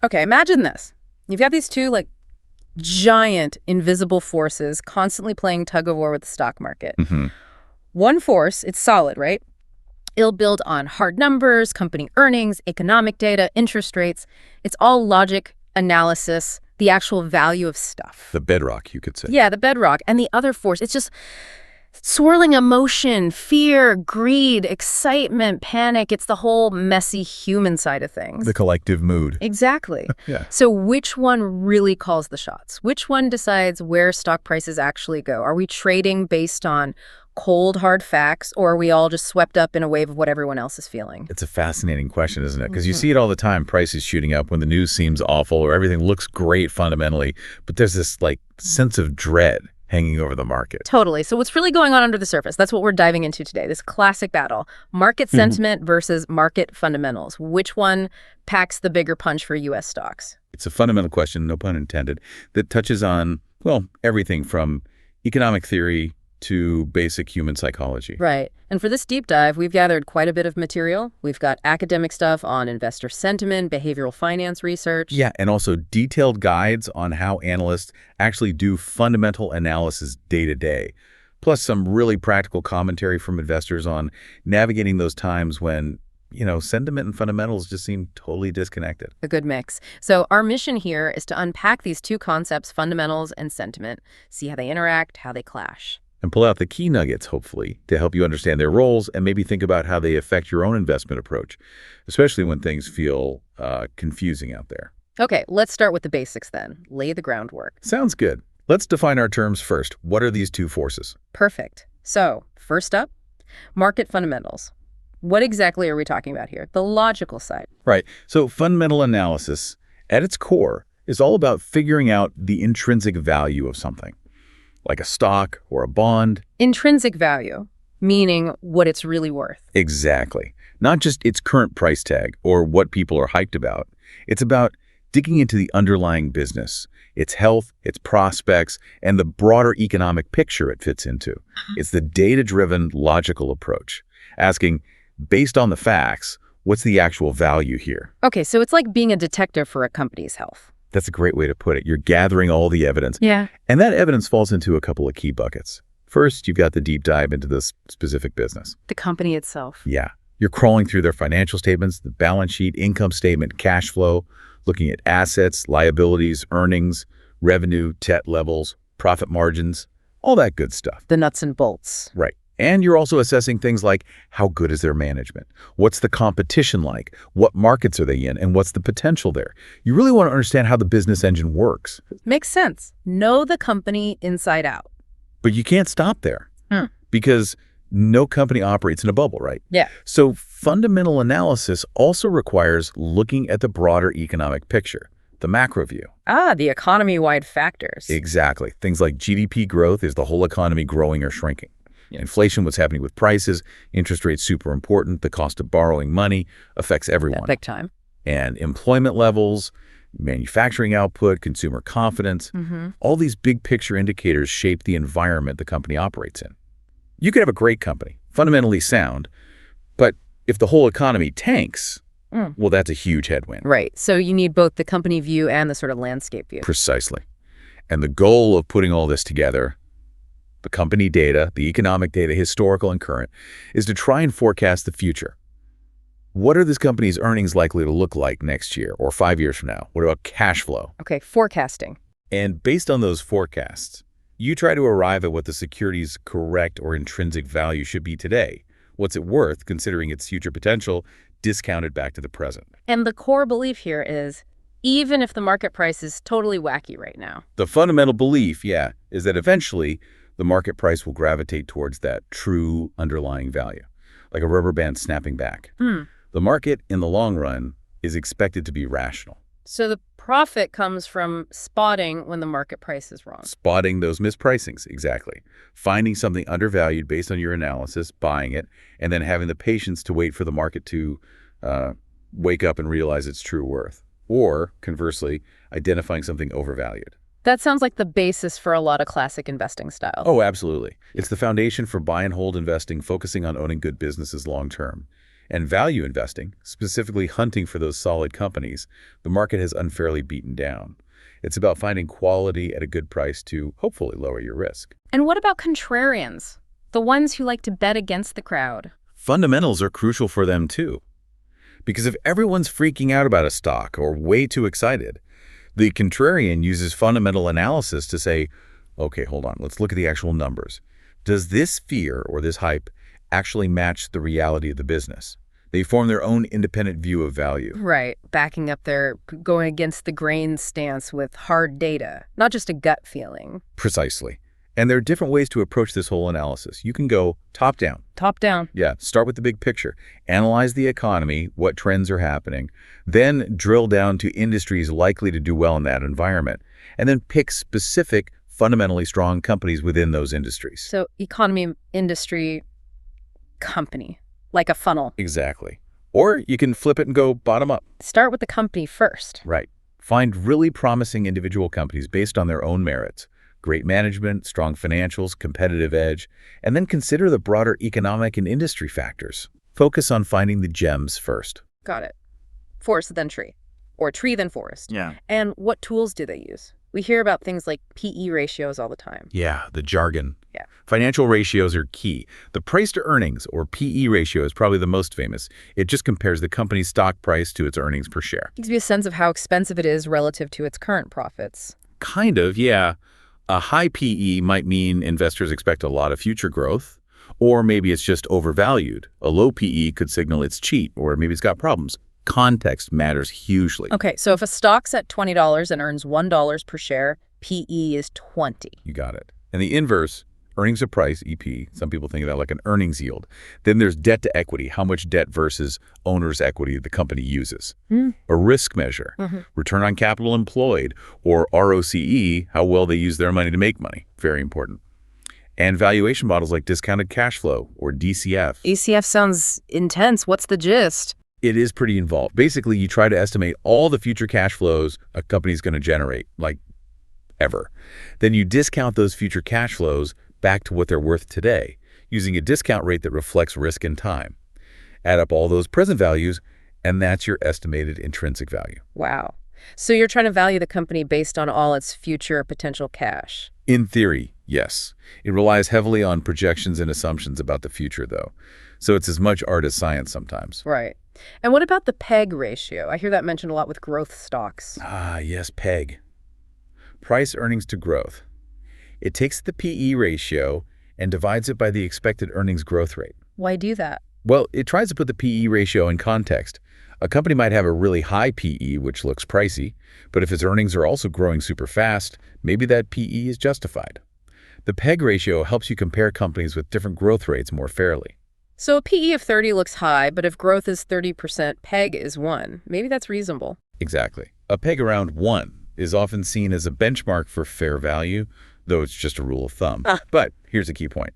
Okay, imagine this. You've got these two, like, giant invisible forces constantly playing tug of war with the stock market. Hmm. One force, it's solid, right? It'll build on hard numbers, company earnings, economic data, interest rates. It's all logic, analysis, the actual value of stuff. The bedrock, you could say. Yeah, the bedrock. And the other force, it's just swirling emotion, fear, greed, excitement, panic. It's the whole messy human side of things. The collective mood. Exactly. Yeah. So which one really calls the shots? Which one decides where stock prices actually go? Are we trading based on cold, hard facts, or are we all just swept up in a wave of what everyone else is feeling? It's a fascinating question, isn't it? Because you see it all the time, prices shooting up when the news seems awful or everything looks great fundamentally, but there's this like sense of dread hanging over the market. Totally. So what's really going on under the surface? That's what we're diving into today, this classic battle. Market sentiment versus market fundamentals. Which one packs the bigger punch for U.S. stocks? It's a fundamental question, no pun intended, that touches on, well, everything from economic theory to basic human psychology. Right. And for this deep dive, we've gathered quite a bit of material. We've got academic stuff on investor sentiment, behavioral finance research. Yeah, and also detailed guides on how analysts actually do fundamental analysis day to day, plus some really practical commentary from investors on navigating those times when, sentiment and fundamentals just seem totally disconnected. A good mix. So our mission here is to unpack these two concepts, fundamentals and sentiment, see how they interact, how they clash. And pull out the key nuggets, hopefully, to help you understand their roles and maybe think about how they affect your own investment approach, especially when things feel confusing out there. Okay, let's start with the basics then. Lay the groundwork. Sounds good. Let's define our terms first. What are these two forces? Perfect. So, first up, market fundamentals. What exactly are we talking about here? The logical side. Right. So fundamental analysis, at its core, is all about figuring out the intrinsic value of something, like a stock or a bond. Intrinsic value, meaning what it's really worth. Exactly. Not just its current price tag or what people are hyped about. It's about digging into the underlying business, its health, its prospects, and the broader economic picture it fits into. It's the data-driven, logical approach, asking, based on the facts, what's the actual value here? Okay, so it's like being a detective for a company's health. That's a great way to put it. You're gathering all the evidence. Yeah. And that evidence falls into a couple of key buckets. First, you've got the deep dive into this specific business. The company itself. Yeah. You're crawling through their financial statements, the balance sheet, income statement, cash flow, looking at assets, liabilities, earnings, revenue, debt levels, profit margins, all that good stuff. The nuts and bolts. Right. And you're also assessing things like how good is their management? What's the competition like? What markets are they in? And what's the potential there? You really want to understand how the business engine works. Makes sense. Know the company inside out. But you can't stop there because no company operates in a bubble, right? Yeah. So fundamental analysis also requires looking at the broader economic picture, the macro view. The economy-wide factors. Exactly. Things like GDP growth, is the whole economy growing or shrinking? Inflation, what's happening with prices, interest rates super important, the cost of borrowing money affects everyone. Yeah, big time. And employment levels, manufacturing output, consumer confidence, all these big picture indicators shape the environment the company operates in. You could have a great company, fundamentally sound, but if the whole economy tanks, well, that's a huge headwind. Right. So you need both the company view and the sort of landscape view. Precisely. And the goal of putting all this together, the company data, the economic data, historical and current, is to try and forecast the future. What are this company's earnings likely to look like next year or 5 years from now? What about cash flow? Okay, forecasting. And based on those forecasts, you try to arrive at what the security's correct or intrinsic value should be today. What's it worth considering its future potential discounted back to the present? And the core belief here is, even if the market price is totally wacky right now. The fundamental belief, is that eventually the market price will gravitate towards that true underlying value, like a rubber band snapping back. The market, in the long run, is expected to be rational. So the profit comes from spotting when the market price is wrong. Spotting those mispricings, exactly. Finding something undervalued based on your analysis, buying it, and then having the patience to wait for the market to wake up and realize its true worth. Or, conversely, identifying something overvalued. That sounds like the basis for a lot of classic investing styles. Oh, absolutely. It's the foundation for buy and hold investing, focusing on owning good businesses long term. And value investing, specifically hunting for those solid companies, the market has unfairly beaten down. It's about finding quality at a good price to hopefully lower your risk. And what about contrarians? The ones who like to bet against the crowd. Fundamentals are crucial for them too. Because if everyone's freaking out about a stock or way too excited, the contrarian uses fundamental analysis to say, okay, hold on, let's look at the actual numbers. Does this fear or this hype actually match the reality of the business? They form their own independent view of value. Right, backing up their going against the grain stance with hard data, not just a gut feeling. Precisely. And there are different ways to approach this whole analysis. You can go top down. Top down. Yeah, start with the big picture. Analyze the economy, what trends are happening, then drill down to industries likely to do well in that environment, and then pick specific, fundamentally strong companies within those industries. So economy, industry, company, like a funnel. Exactly. Or you can flip it and go bottom up. Start with the company first. Right. Find really promising individual companies based on their own merits. Great management, strong financials, competitive edge, and then consider the broader economic and industry factors. Focus on finding the gems first. Got it. Forest then tree, or tree then forest. Yeah. And what tools do they use? We hear about things like PE ratios all the time. Yeah, the jargon. Yeah. Financial ratios are key. The price to earnings, or PE ratio, is probably the most famous. It just compares the company's stock price to its earnings per share. Gives you a sense of how expensive it is relative to its current profits. Kind of, yeah. A high PE might mean investors expect a lot of future growth, or maybe it's just overvalued. A low PE could signal it's cheap, or maybe it's got problems. Context matters hugely. Okay, so if a stock's at $20 and earns $1 per share, PE is 20. You got it. And the inverse, earnings to price, EP, some people think of that like an earnings yield. Then there's debt to equity, how much debt versus owner's equity the company uses. A risk measure, return on capital employed, or ROCE, how well they use their money to make money. Very important. And valuation models like discounted cash flow, or DCF. ECF sounds intense. What's the gist? It is pretty involved. Basically, you try to estimate all the future cash flows a company's going to generate, like ever. Then you discount those future cash flows back to what they're worth today, using a discount rate that reflects risk and time. Add up all those present values, and that's your estimated intrinsic value. Wow. So you're trying to value the company based on all its future potential cash. In theory, yes. It relies heavily on projections and assumptions about the future, though. So it's as much art as science sometimes. Right. And what about the PEG ratio? I hear that mentioned a lot with growth stocks. Ah, yes, PEG. Price earnings to growth. It takes the PE ratio and divides it by the expected earnings growth rate. Why do that? Well, it tries to put the PE ratio in context. A company might have a really high PE, which looks pricey, but if its earnings are also growing super fast, maybe that PE is justified. The PEG ratio helps you compare companies with different growth rates more fairly. So a PE of 30 looks high, but if growth is 30%, PEG is 1. Maybe that's reasonable. Exactly. A PEG around 1 is often seen as a benchmark for fair value, though it's just a rule of thumb. But here's a key point.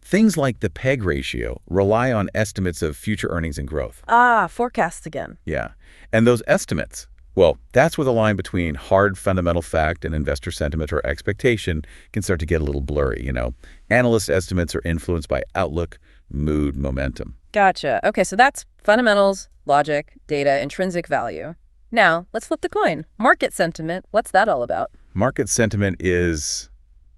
Things like the PEG ratio rely on estimates of future earnings and growth. Forecasts again. Yeah. And those estimates, well, that's where the line between hard fundamental fact and investor sentiment or expectation can start to get a little blurry, you know. Analyst estimates are influenced by outlook, mood, momentum. Gotcha. Okay, so that's fundamentals, logic, data, intrinsic value. Now, let's flip the coin. Market sentiment, what's that all about? Market sentiment is,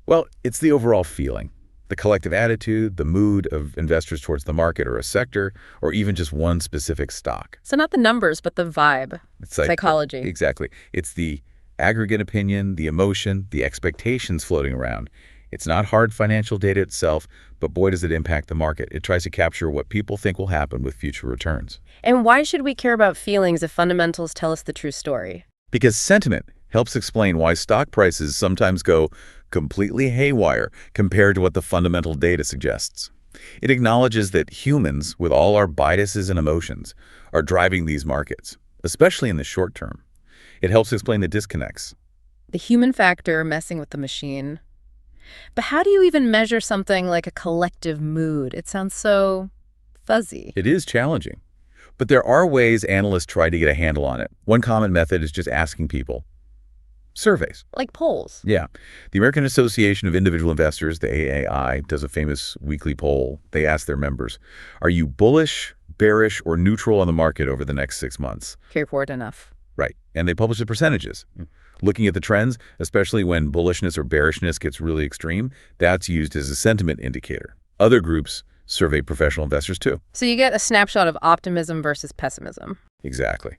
well, it's the overall feeling. The collective attitude, the mood of investors towards the market or a sector, or even just one specific stock. So not the numbers, but the vibe, It's like, psychology. Exactly. It's the aggregate opinion, the emotion, the expectations floating around. It's not hard financial data itself, but boy, does it impact the market. It tries to capture what people think will happen with future returns. And why should we care about feelings if fundamentals tell us the true story? Because sentiment helps explain why stock prices sometimes go completely haywire compared to what the fundamental data suggests. It acknowledges that humans, with all our biases and emotions, are driving these markets, especially in the short term. It helps explain the disconnects. The human factor messing with the machine. But how do you even measure something like a collective mood? It sounds so fuzzy. It is challenging, but there are ways analysts try to get a handle on it. One common method is just asking people. Surveys. Like polls. Yeah. The American Association of Individual Investors, the AAI, does a famous weekly poll. They ask their members, are you bullish, bearish, or neutral on the market over the next 6 months. Straightforward enough. Right. And they publish the percentages. Looking at the trends, especially when bullishness or bearishness gets really extreme, that's used as a sentiment indicator. Other groups survey professional investors too. So you get a snapshot of optimism versus pessimism. Exactly.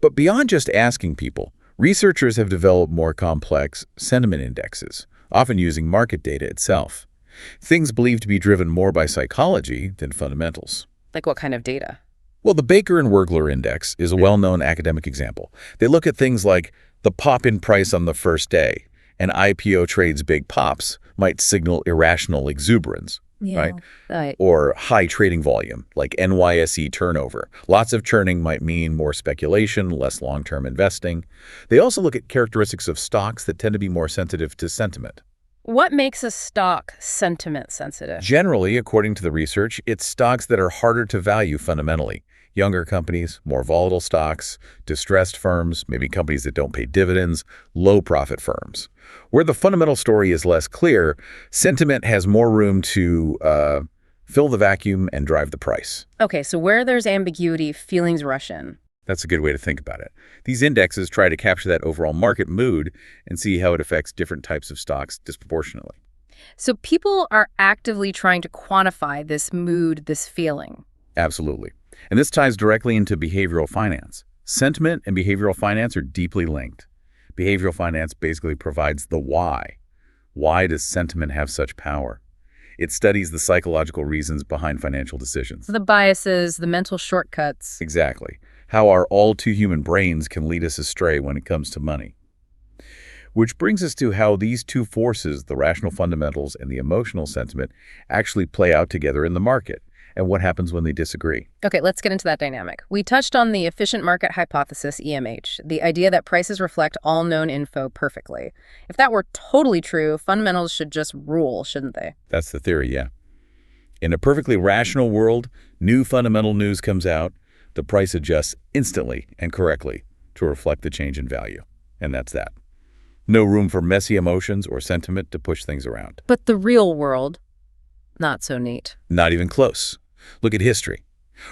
But beyond just asking people, researchers have developed more complex sentiment indexes, often using market data itself. Things believed to be driven more by psychology than fundamentals. Like what kind of data? Well, the Baker and Wergler Index is a well-known academic example. They look at things like the pop in price on the first day. An IPO trade's big pops might signal irrational exuberance, right? Or high trading volume, like NYSE turnover. Lots of churning might mean more speculation, less long-term investing. They also look at characteristics of stocks that tend to be more sensitive to sentiment. What makes a stock sentiment sensitive? Generally, according to the research, it's stocks that are harder to value fundamentally. Younger companies, more volatile stocks, distressed firms, maybe companies that don't pay dividends, low-profit firms. Where the fundamental story is less clear, sentiment has more room to fill the vacuum and drive the price. Okay, so where there's ambiguity, feelings rush in. That's a good way to think about it. These indexes try to capture that overall market mood and see how it affects different types of stocks disproportionately. So people are actively trying to quantify this mood, this feeling. Absolutely. And this ties directly into behavioral finance. Sentiment and behavioral finance are deeply linked. Behavioral finance basically provides the why. Why does sentiment have such power? It studies the psychological reasons behind financial decisions. The biases, the mental shortcuts. Exactly. How our all-too-human brains can lead us astray when it comes to money. Which brings us to how these two forces, the rational fundamentals and the emotional sentiment, actually play out together in the market, and what happens when they disagree. Okay, let's get into that dynamic. We touched on the efficient market hypothesis, EMH, the idea that prices reflect all known info perfectly. If that were totally true, fundamentals should just rule, shouldn't they? That's the theory, yeah. In a perfectly rational world, new fundamental news comes out, the price adjusts instantly and correctly to reflect the change in value. And that's that. No room for messy emotions or sentiment to push things around. But the real world, not so neat. Not even close. Look at history.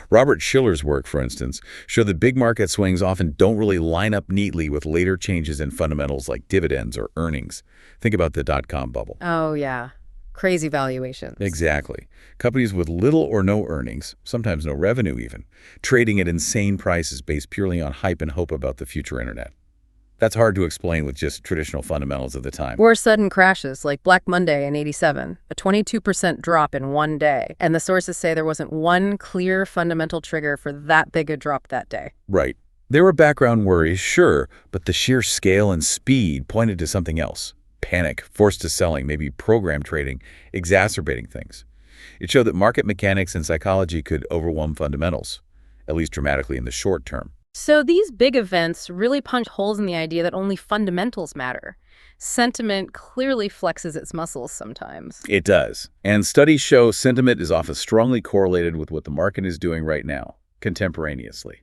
Robert Shiller's work, for instance, showed that big market swings often don't really line up neatly with later changes in fundamentals like dividends or earnings. Think about the dot-com bubble. Oh, yeah. Crazy valuations. Exactly. Companies with little or no earnings, sometimes no revenue even, trading at insane prices based purely on hype and hope about the future internet. That's hard to explain with just traditional fundamentals of the time. Or sudden crashes like Black Monday in '87, a 22% drop in one day. And the sources say there wasn't one clear fundamental trigger for that big a drop that day. Right. There were background worries, sure, but the sheer scale and speed pointed to something else. Panic, forced to selling, maybe program trading, exacerbating things. It showed that market mechanics and psychology could overwhelm fundamentals, at least dramatically in the short term. So these big events really punch holes in the idea that only fundamentals matter. Sentiment clearly flexes its muscles sometimes. It does. And studies show sentiment is often strongly correlated with what the market is doing right now, contemporaneously.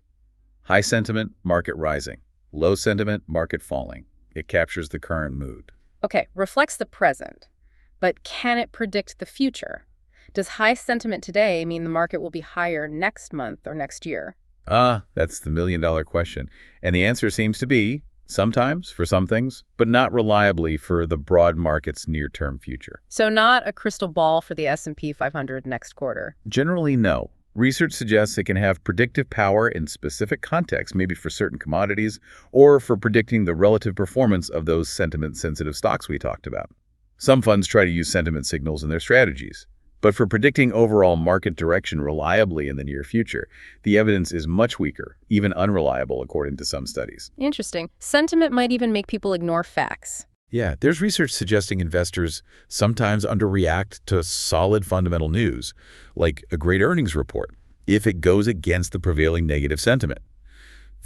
High sentiment, market rising. Low sentiment, market falling. It captures the current mood. Okay, reflects the present. But can it predict the future? Does high sentiment today mean the market will be higher next month or next year? That's the million-dollar question. And the answer seems to be, sometimes for some things, but not reliably for the broad market's near-term future. So not a crystal ball for the S&P 500 next quarter? Generally, no. Research suggests it can have predictive power in specific contexts, maybe for certain commodities, or for predicting the relative performance of those sentiment-sensitive stocks we talked about. Some funds try to use sentiment signals in their strategies. But for predicting overall market direction reliably in the near future, the evidence is much weaker, even unreliable, according to some studies. Interesting. Sentiment might even make people ignore facts. Yeah, there's research suggesting investors sometimes underreact to solid fundamental news, like a great earnings report, if it goes against the prevailing negative sentiment.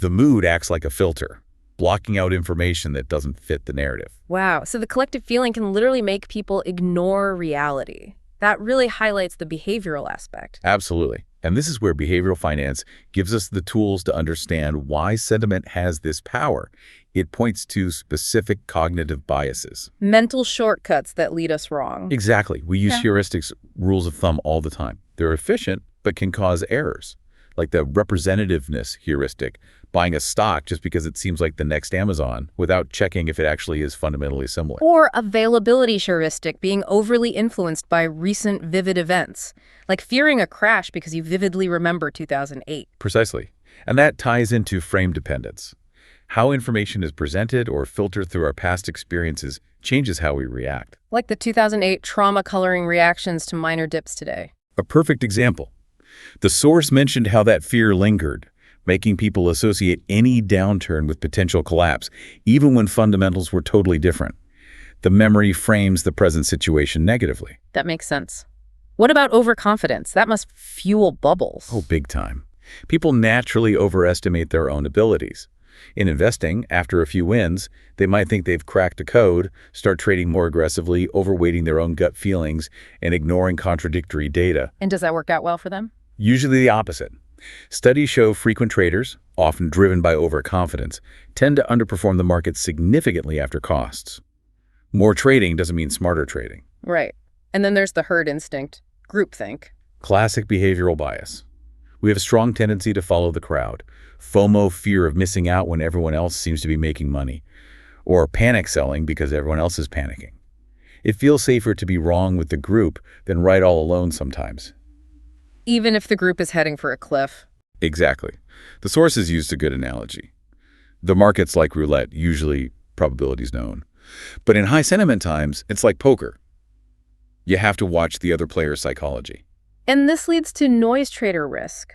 The mood acts like a filter, blocking out information that doesn't fit the narrative. Wow, so the collective feeling can literally make people ignore reality. That really highlights the behavioral aspect. Absolutely. And this is where behavioral finance gives us the tools to understand why sentiment has this power. It points to specific cognitive biases. Mental shortcuts that lead us wrong. Exactly. We use heuristics, rules of thumb all the time. They're efficient, but can cause errors. like the representativeness heuristic, buying a stock just because it seems like the next Amazon without checking if it actually is fundamentally similar. Or availability heuristic, being overly influenced by recent vivid events, like fearing a crash because you vividly remember 2008. Precisely. And that ties into frame dependence. How information is presented or filtered through our past experiences changes how we react. Like the 2008 trauma coloring reactions to minor dips today. A perfect example. The source mentioned how that fear lingered, making people associate any downturn with potential collapse, even when fundamentals were totally different. The memory frames the present situation negatively. That makes sense. What about overconfidence? That must fuel bubbles. Oh, big time. People naturally overestimate their own abilities. In investing, after a few wins, they might think they've cracked a code, start trading more aggressively, overweighting their own gut feelings, and ignoring contradictory data. And does that work out well for them? Usually the opposite. Studies show frequent traders, often driven by overconfidence, tend to underperform the market significantly after costs. More trading doesn't mean smarter trading. Right. And then there's the herd instinct, groupthink. Classic behavioral bias. We have a strong tendency to follow the crowd. FOMO, fear of missing out when everyone else seems to be making money. Or panic selling because everyone else is panicking. It feels safer to be wrong with the group than right all alone sometimes. Even if the group is heading for a cliff. Exactly. The sources used a good analogy. The market's like roulette, usually probabilities known. But in high sentiment times, it's like poker. You have to watch the other player's psychology. And this leads to noise trader risk.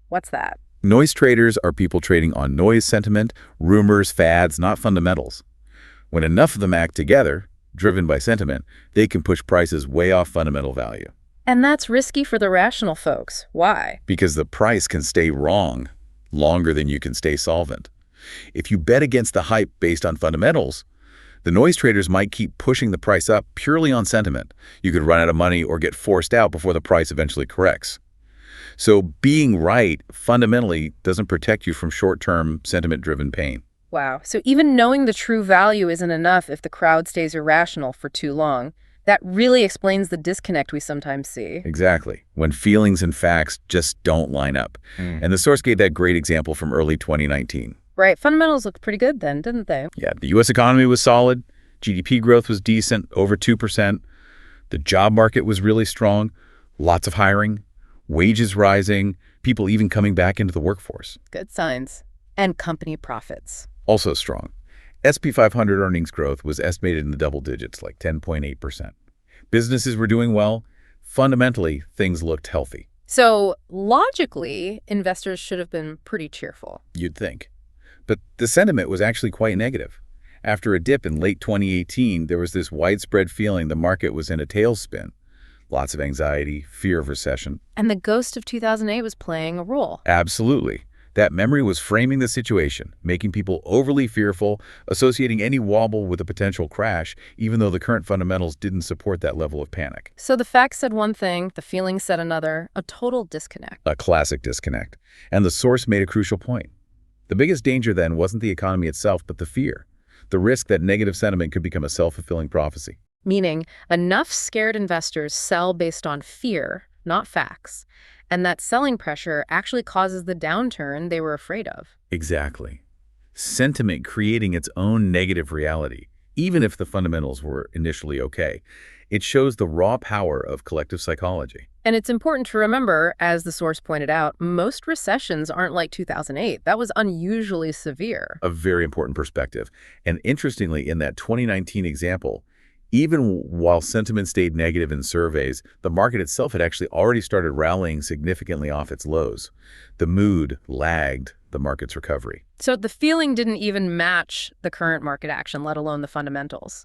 What's that? Noise traders are people trading on noise sentiment, rumors, fads, not fundamentals. When enough of them act together, driven by sentiment, they can push prices way off fundamental value. And that's risky for the rational folks. Why? Because the price can stay wrong longer than you can stay solvent. If you bet against the hype based on fundamentals, the noise traders might keep pushing the price up purely on sentiment. You could run out of money or get forced out before the price eventually corrects. So being right fundamentally doesn't protect you from short-term sentiment-driven pain. Wow. So even knowing the true value isn't enough if the crowd stays irrational for too long. That really explains the disconnect we sometimes see. Exactly. When feelings and facts just don't line up. And the source gave that great example from early 2019. Right. Fundamentals looked pretty good then, didn't they? Yeah, the U.S. economy was solid. GDP growth was decent, over 2%. The job market was really strong. Lots of hiring, wages rising, people even coming back into the workforce. Good signs. And company profits. Also strong. S&P 500 earnings growth was estimated in the double digits, like 10.8%. Businesses were doing well. Fundamentally, things looked healthy. So logically, investors should have been pretty cheerful. You'd think. But the sentiment was actually quite negative. After a dip in late 2018, there was this widespread feeling the market was in a tailspin. Lots of anxiety, fear of recession. And the ghost of 2008 was playing a role. Absolutely. That memory was framing the situation, making people overly fearful, associating any wobble with a potential crash, even though the current fundamentals didn't support that level of panic. So the facts said one thing, the feelings said another, a total disconnect. A classic disconnect. And the source made a crucial point. The biggest danger then wasn't the economy itself, but the fear. The risk that negative sentiment could become a self-fulfilling prophecy. Meaning, enough scared investors sell based on fear, not facts. And that selling pressure actually causes the downturn they were afraid of. Exactly. Sentiment creating its own negative reality, even if the fundamentals were initially okay. It shows the raw power of collective psychology. And it's important to remember, as the source pointed out, most recessions aren't like 2008. That was unusually severe. A very important perspective. And interestingly, in that 2019 example, even while sentiment stayed negative in surveys, the market itself had actually already started rallying significantly off its lows. The mood lagged the market's recovery. So the feeling didn't even match the current market action, let alone the fundamentals.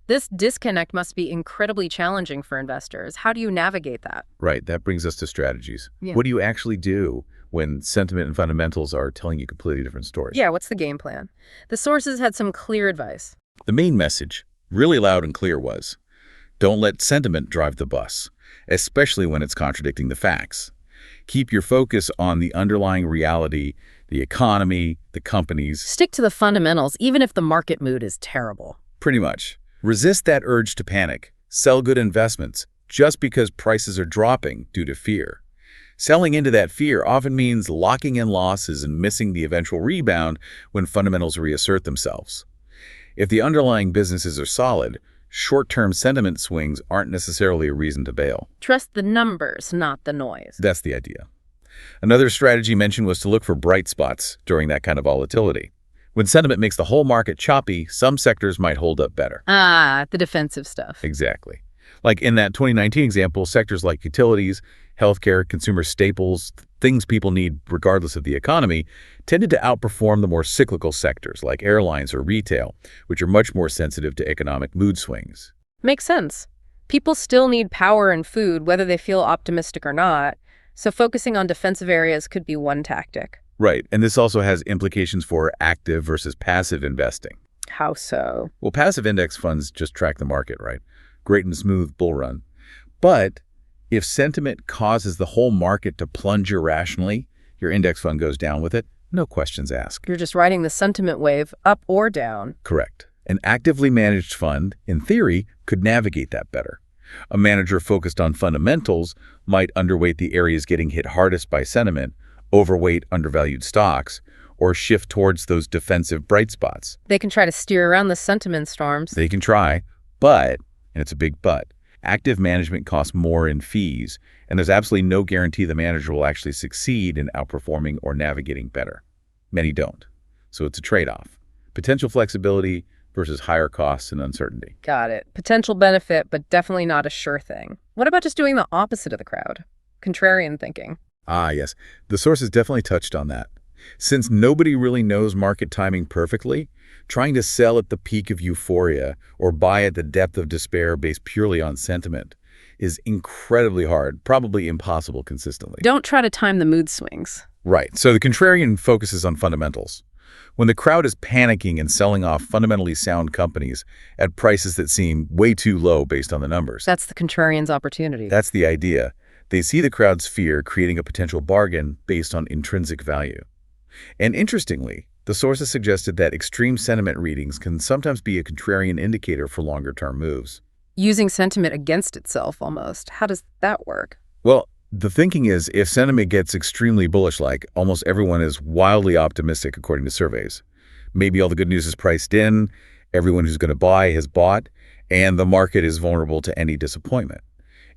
This disconnect must be incredibly challenging for investors. How do you navigate that? Right, that brings us to strategies. Yeah. What do you actually do when sentiment and fundamentals are telling you completely different stories? Yeah, what's the game plan? The sources had some clear advice. The main message, really loud and clear, was, don't let sentiment drive the bus, especially when it's contradicting the facts. Keep your focus on the underlying reality, the economy, the companies. Stick to the fundamentals, even if the market mood is terrible. Pretty much. Resist that urge to panic. Sell good investments just because prices are dropping due to fear. Selling into that fear often means locking in losses and missing the eventual rebound when fundamentals reassert themselves. If the underlying businesses are solid, short-term sentiment swings aren't necessarily a reason to bail. Trust the numbers, not the noise. That's the idea. Another strategy mentioned was to look for bright spots during that kind of volatility. When sentiment makes the whole market choppy, some sectors might hold up better. Ah, the defensive stuff. Exactly. Like in that 2019 example, sectors like utilities, healthcare, consumer staples, things people need regardless of the economy, tended to outperform the more cyclical sectors like airlines or retail, which are much more sensitive to economic mood swings. Makes sense. People still need power and food, whether they feel optimistic or not, so focusing on defensive areas could be one tactic. Right, and this also has implications for active versus passive investing. How so? Well, passive index funds just track the market, right? Great and smooth bull run. But if sentiment causes the whole market to plunge irrationally, your index fund goes down with it, no questions asked. You're just riding the sentiment wave up or down. Correct. An actively managed fund, in theory, could navigate that better. A manager focused on fundamentals might underweight the areas getting hit hardest by sentiment, overweight undervalued stocks, or shift towards those defensive bright spots. They can try to steer around the sentiment storms. They can try, but, and it's a big but, active management costs more in fees, and there's absolutely no guarantee the manager will actually succeed in outperforming or navigating better. Many don't. So it's a trade-off. Potential flexibility versus higher costs and uncertainty. Got it. Potential benefit, but definitely not a sure thing. What about just doing the opposite of the crowd? Contrarian thinking. Ah, yes. The sources definitely touched on that. Since nobody really knows market timing perfectly, trying to sell at the peak of euphoria or buy at the depth of despair based purely on sentiment is incredibly hard, probably impossible consistently. Don't try to time the mood swings. Right. So the contrarian focuses on fundamentals. When the crowd is panicking and selling off fundamentally sound companies at prices that seem way too low based on the numbers. That's the contrarian's opportunity. That's the idea. They see the crowd's fear creating a potential bargain based on intrinsic value. And interestingly, the sources suggested that extreme sentiment readings can sometimes be a contrarian indicator for longer-term moves. Using sentiment against itself, almost. How does that work? Well, the thinking is if sentiment gets extremely bullish-like, almost everyone is wildly optimistic according to surveys. Maybe all the good news is priced in, everyone who's going to buy has bought, and the market is vulnerable to any disappointment.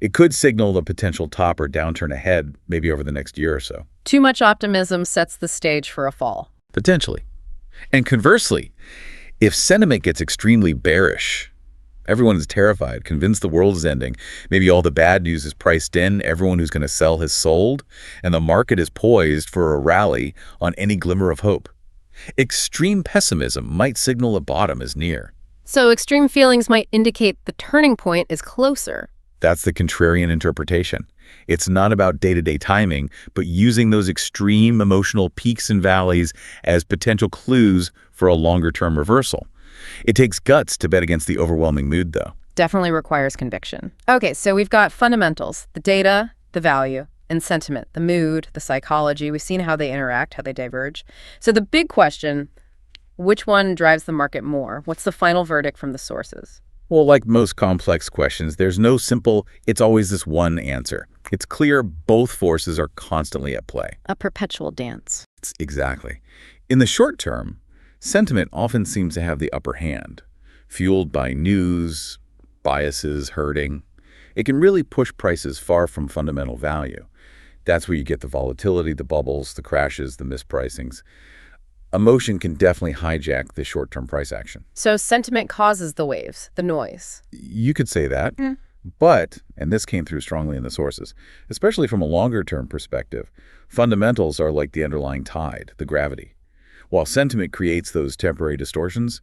It could signal the potential top or downturn ahead, maybe over the next year or so. Too much optimism sets the stage for a fall. Potentially. And conversely, if sentiment gets extremely bearish, everyone is terrified, convinced the world is ending, maybe all the bad news is priced in, everyone who's going to sell has sold, and the market is poised for a rally on any glimmer of hope. Extreme pessimism might signal a bottom is near. So extreme feelings might indicate the turning point is closer. That's the contrarian interpretation. It's not about day-to-day timing, but using those extreme emotional peaks and valleys as potential clues for a longer-term reversal. It takes guts to bet against the overwhelming mood, though. Definitely requires conviction. Okay, so we've got fundamentals, the data, the value, and sentiment, the mood, the psychology. We've seen how they interact, how they diverge. So the big question, which one drives the market more? What's the final verdict from the sources? Well, like most complex questions, there's no simple, it's always this one answer. It's clear both forces are constantly at play. A perpetual dance. Exactly. In the short term, sentiment often seems to have the upper hand, fueled by news, biases, herding. It can really push prices far from fundamental value. That's where you get the volatility, the bubbles, the crashes, the mispricings. Emotion can definitely hijack the short-term price action. So sentiment causes the waves, the noise. You could say that, but, and this came through strongly in the sources, especially from a longer-term perspective, fundamentals are like the underlying tide, the gravity. While sentiment creates those temporary distortions,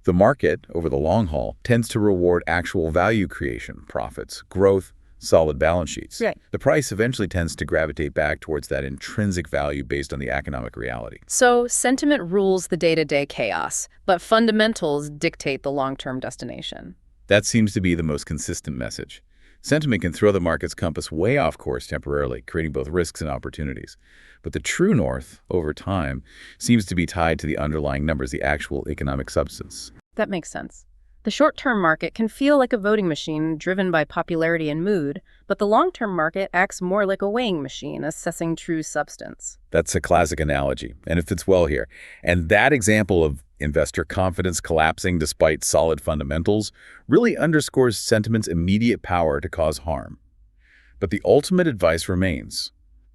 the market, over the long haul, tends to reward actual value creation, profits, growth, solid balance sheets. Right. The price eventually tends to gravitate back towards that intrinsic value based on the economic reality. So sentiment rules the day-to-day chaos, but fundamentals dictate the long-term destination. That seems to be the most consistent message. Sentiment can throw the market's compass way off course temporarily, creating both risks and opportunities. But the true north, over time, seems to be tied to the underlying numbers, the actual economic substance. That makes sense. The short-term market can feel like a voting machine driven by popularity and mood, but the long-term market acts more like a weighing machine, assessing true substance. That's a classic analogy, and it fits well here. And that example of investor confidence collapsing despite solid fundamentals really underscores sentiment's immediate power to cause harm. But the ultimate advice remains.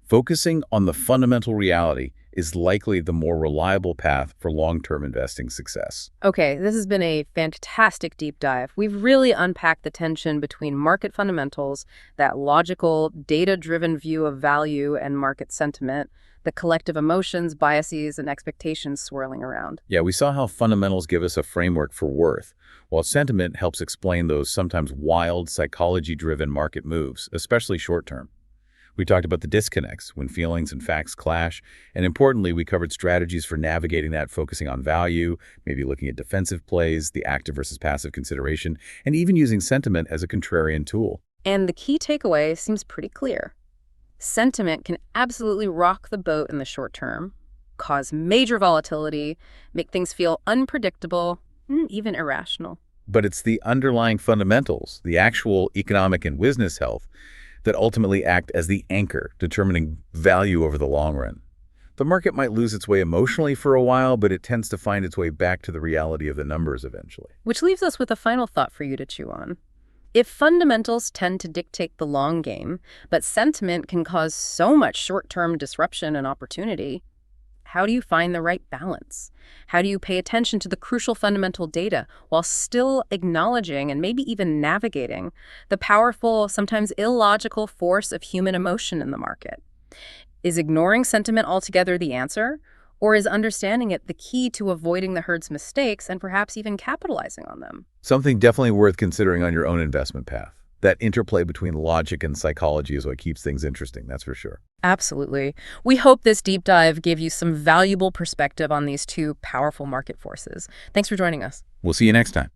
Focusing on the fundamental reality is likely the more reliable path for long-term investing success. Okay, this has been a fantastic deep dive. We've really unpacked the tension between market fundamentals, that logical, data-driven view of value and market sentiment, the collective emotions, biases, and expectations swirling around. Yeah, we saw how fundamentals give us a framework for worth, while sentiment helps explain those sometimes wild, psychology-driven market moves, especially short-term. We talked about the disconnects when feelings and facts clash, and importantly, we covered strategies for navigating that, focusing on value, maybe looking at defensive plays, the active versus passive consideration, and even using sentiment as a contrarian tool. And the key takeaway seems pretty clear. Sentiment can absolutely rock the boat in the short term, cause major volatility, make things feel unpredictable, even irrational. But it's the underlying fundamentals, the actual economic and business health, that ultimately act as the anchor, determining value over the long run. The market might lose its way emotionally for a while, but it tends to find its way back to the reality of the numbers eventually. Which leaves us with a final thought for you to chew on. If fundamentals tend to dictate the long game, but sentiment can cause so much short-term disruption and opportunity, how do you find the right balance? How do you pay attention to the crucial fundamental data while still acknowledging and maybe even navigating the powerful, sometimes illogical force of human emotion in the market? Is ignoring sentiment altogether the answer? Or is understanding it the key to avoiding the herd's mistakes and perhaps even capitalizing on them? Something definitely worth considering on your own investment path. That interplay between logic and psychology is what keeps things interesting, that's for sure. Absolutely. We hope this deep dive gave you some valuable perspective on these two powerful market forces. Thanks for joining us. We'll see you next time.